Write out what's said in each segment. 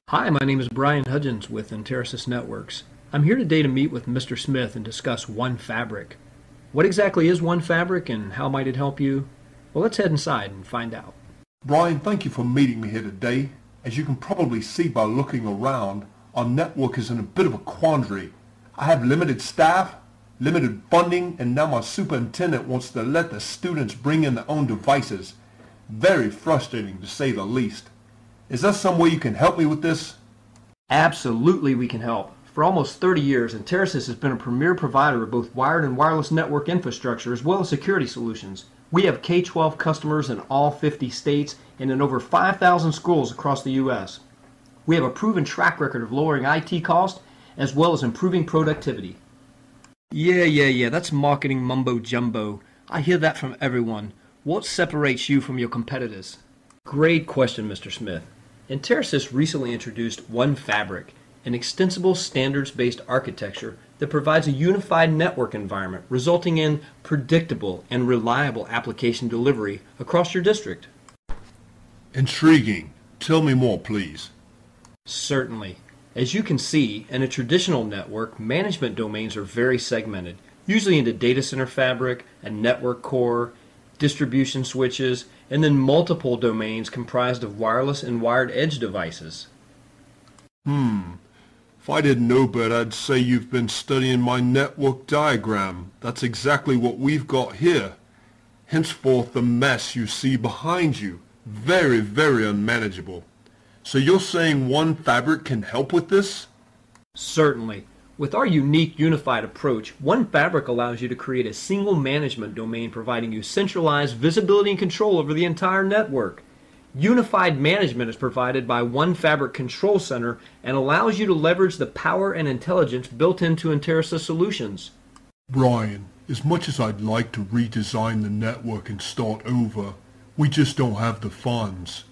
Hi, my name is Brian Hudgens with Enterasys Networks. I'm here today to meet with Mr. Smith and discuss One Fabric. What exactly is One Fabric and how might it help you? Well, let's head inside and find out. Brian, thank you for meeting me here today. As you can probably see by looking around, our network is in a bit of a quandary. I have limited staff, limited funding, and now my superintendent wants to let the students bring in their own devices. Very frustrating to say the least. Is there some way you can help me with this? Absolutely, we can help. For almost 30 years, Enterasys has been a premier provider of both wired and wireless network infrastructure as well as security solutions. We have K-12 customers in all 50 states and in over 5,000 schools across the U.S. We have a proven track record of lowering IT costs as well as improving productivity. Yeah, that's marketing mumbo jumbo. I hear that from everyone. What separates you from your competitors? Great question, Mr. Smith. Enterasys recently introduced One Fabric, an extensible standards-based architecture that provides a unified network environment resulting in predictable and reliable application delivery across your district. Intriguing. Tell me more, please. Certainly. As you can see, in a traditional network, management domains are very segmented, usually into data center fabric, a network core, distribution switches, and then multiple domains comprised of wireless and wired edge devices. If I didn't know better, I'd say you've been studying my network diagram. That's exactly what we've got here. Henceforth, the mess you see behind you. Very, very unmanageable. So you're saying One Fabric can help with this? Certainly. With our unique unified approach, One Fabric allows you to create a single management domain providing you centralized visibility and control over the entire network. Unified management is provided by One Fabric Control Center and allows you to leverage the power and intelligence built into Enterasys solutions. Brian, as much as I'd like to redesign the network and start over, we just don't have the funds.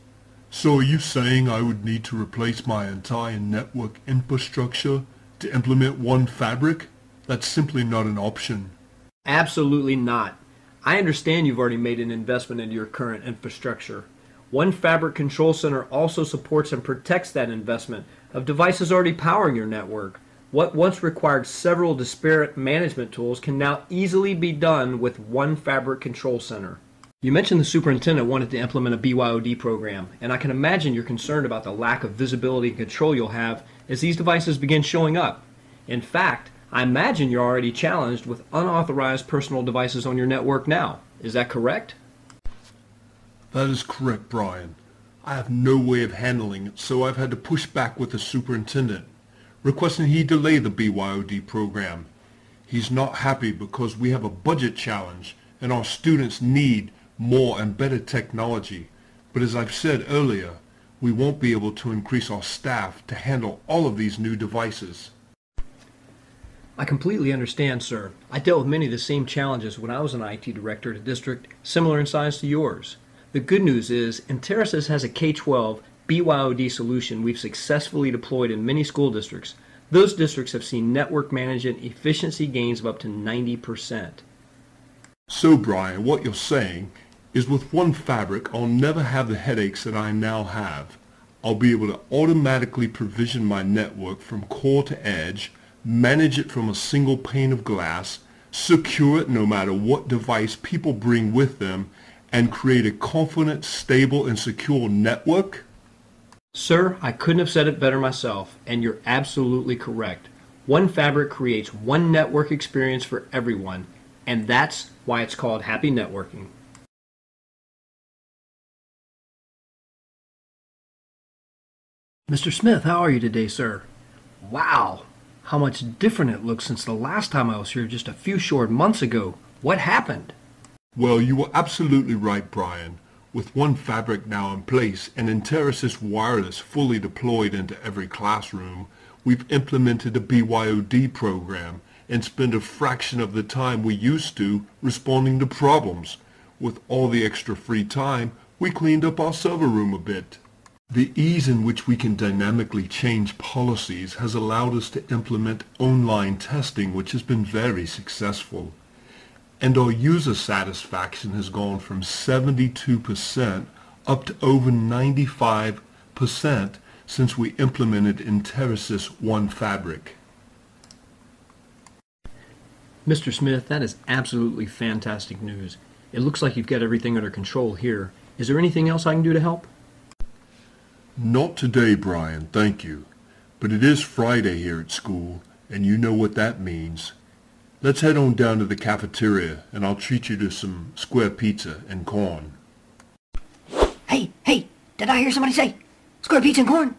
So are you saying I would need to replace my entire network infrastructure to implement One Fabric? That's simply not an option. Absolutely not. I understand you've already made an investment into your current infrastructure. One Fabric Control Center also supports and protects that investment of devices already powering your network. What once required several disparate management tools can now easily be done with One Fabric Control Center. You mentioned the superintendent wanted to implement a BYOD program, and I can imagine you're concerned about the lack of visibility and control you'll have as these devices begin showing up. In fact, I imagine you're already challenged with unauthorized personal devices on your network now. Is that correct? That is correct, Brian. I have no way of handling it, so I've had to push back with the superintendent, requesting he delay the BYOD program. He's not happy because we have a budget challenge and our students need more and better technology. But as I've said earlier, we won't be able to increase our staff to handle all of these new devices. I completely understand, sir. I dealt with many of the same challenges when I was an IT director at a district similar in size to yours. The good news is Enterasys has a K-12 BYOD solution we've successfully deployed in many school districts. Those districts have seen network management efficiency gains of up to 90%. So, Brian, what you're saying is with One Fabric, I'll never have the headaches that I now have. I'll be able to automatically provision my network from core to edge, manage it from a single pane of glass, secure it no matter what device people bring with them, and create a confident, stable, and secure network? Sir, I couldn't have said it better myself, and you're absolutely correct. One Fabric creates one network experience for everyone, and that's why it's called Happy Networking. Mr. Smith, how are you today, sir? Wow, how much different it looks since the last time I was here just a few short months ago. What happened? Well, you were absolutely right, Brian. With One Fabric now in place and Enterasys Wireless fully deployed into every classroom, we've implemented a BYOD program and spend a fraction of the time we used to responding to problems. With all the extra free time, we cleaned up our server room a bit. The ease in which we can dynamically change policies has allowed us to implement online testing, which has been very successful. And our user satisfaction has gone from 72% up to over 95% since we implemented Enterasys One Fabric. Mr. Smith, that is absolutely fantastic news. It looks like you've got everything under control here. Is there anything else I can do to help? Not today, Brian, thank you. But it is Friday here at school, and you know what that means. Let's head on down to the cafeteria, and I'll treat you to some square pizza and corn. Hey, did I hear somebody say square pizza and corn?